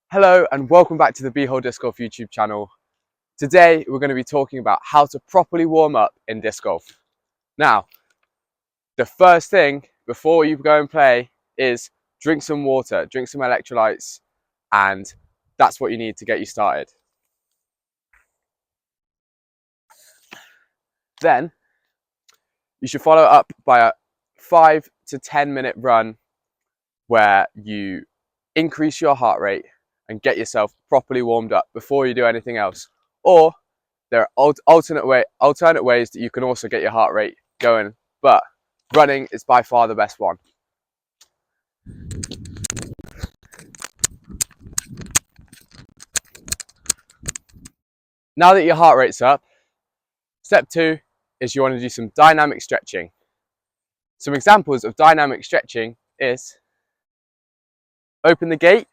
Hello and welcome back to the B-Hole Disc Golf YouTube channel. Today we're going to be talking about how to properly warm up in disc golf. Now, the first thing before you go and play is drink some water, drink some electrolytes, and that's what you need to get you started. Then you should follow up by a 5 to 10 minute run where you increase your heart rate and get yourself properly warmed up before you do anything else. Or there are alternate ways that you can also get your heart rate going, but running is by far the best one. Now that your heart rate's up, step 2 is you want to do some dynamic stretching. Some examples of dynamic stretching is open the gate,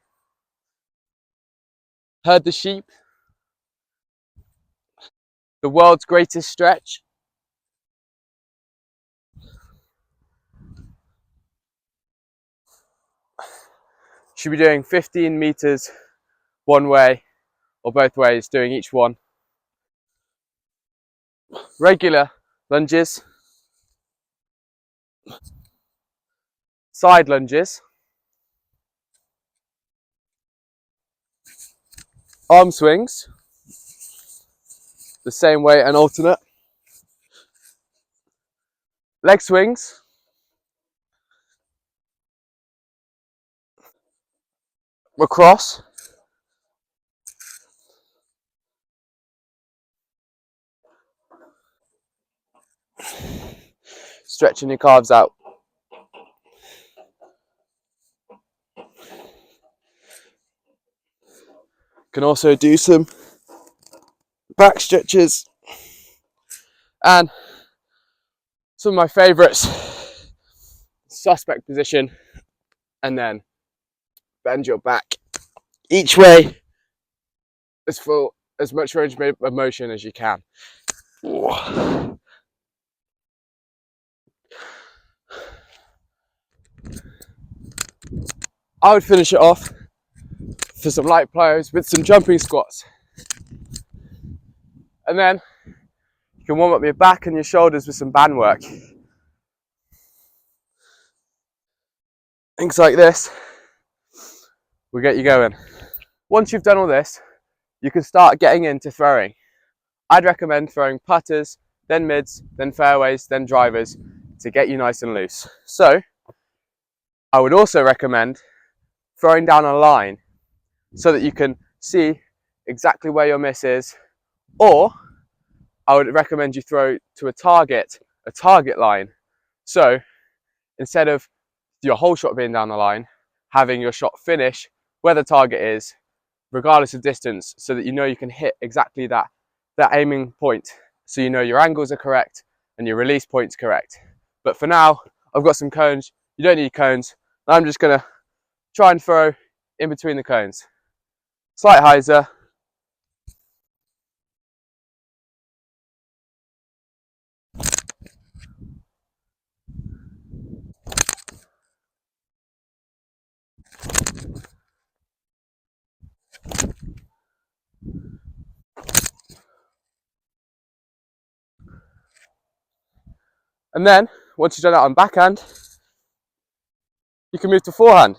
herd the sheep, the world's greatest stretch, should be doing 15 meters one way or both ways, doing each one. Regular lunges, side lunges, arm swings, the same way and alternate, leg swings, across, stretching your calves out. Can also do some back stretches and some of my favorites, suspect position, and then bend your back each way as much range of motion as you can. I would finish it off for some light plyos with some jumping squats. And then you can warm up your back and your shoulders with some band work. Things like this will get you going. Once you've done all this, you can start getting into throwing. I'd recommend throwing putters, then mids, then fairways, then drivers to get you nice and loose. So I would also recommend throwing down a line so that you can see exactly where your miss is, or I would recommend you throw to a target line. So instead of your whole shot being down the line, having your shot finish where the target is, regardless of distance, so that you know you can hit exactly that aiming point, so you know your angles are correct and your release point's correct. But for now, I've got some cones. You don't need cones. I'm just gonna try and throw in between the cones. Slight hyzer. And then, once you've done that on backhand, you can move to forehand.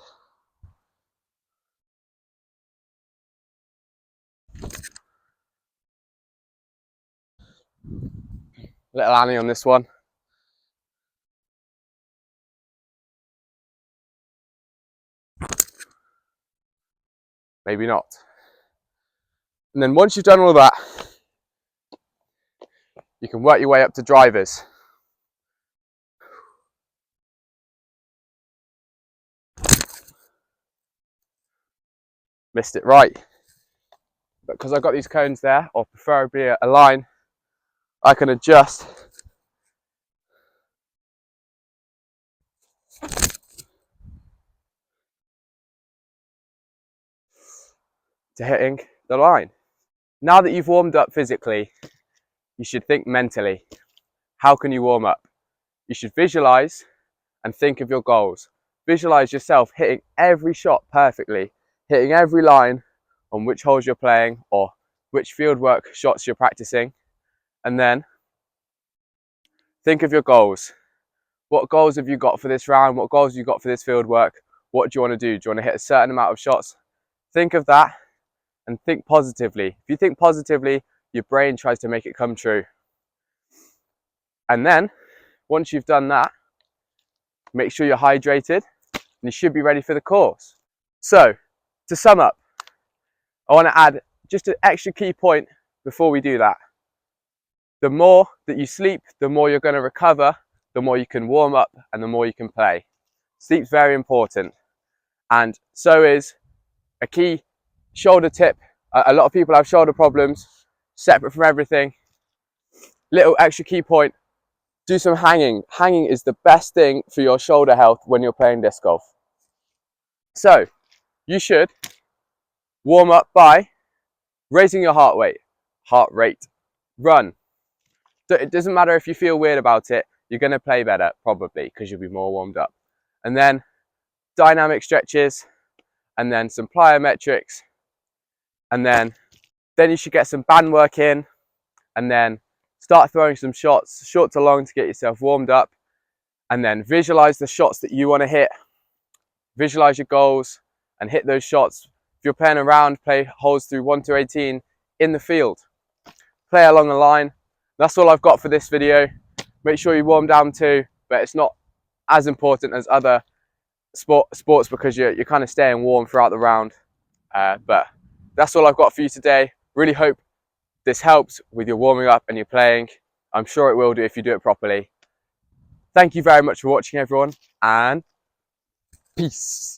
Little Annie on this one. Maybe not. And then once you've done all that, you can work your way up to drivers. Missed it right. But because I've got these cones there, or preferably a line, I can adjust to hitting the line. Now that you've warmed up physically, you should think mentally. How can you warm up? You should visualize and think of your goals. Visualize yourself hitting every shot perfectly, hitting every line on which holes you're playing or which fieldwork shots you're practicing. And then think of your goals. What goals have you got for this round? What goals have you got for this fieldwork? What do you want to do? Do you want to hit a certain amount of shots? Think of that and think positively. If you think positively, your brain tries to make it come true. And then, once you've done that, make sure you're hydrated and you should be ready for the course. So, to sum up, I want to add just an extra key point before we do that. The more that you sleep, the more you're going to recover, the more you can warm up and the more you can play. Sleep's very important. And so is a key shoulder tip. A lot of people have shoulder problems, separate from everything. Little extra key point, do some hanging. Hanging is the best thing for your shoulder health when you're playing disc golf. So, you should warm up by raising your heart rate, run. It doesn't matter if you feel weird about it, you're going to play better, probably, because you'll be more warmed up. And then dynamic stretches, and then some plyometrics, and then you should get some band work in, and then start throwing some shots, short to long, to get yourself warmed up, and then visualize the shots that you want to hit, visualize your goals, and hit those shots. If you're playing around, play holes through 1 to 18 in the field. Play along the line. That's all I've got for this video. Make sure you warm down too, but it's not as important as other sports because you're kind of staying warm throughout the round. But that's all I've got for you today. Really hope this helps with your warming up and your playing. I'm sure it will do if you do it properly. Thank you very much for watching, everyone, and peace.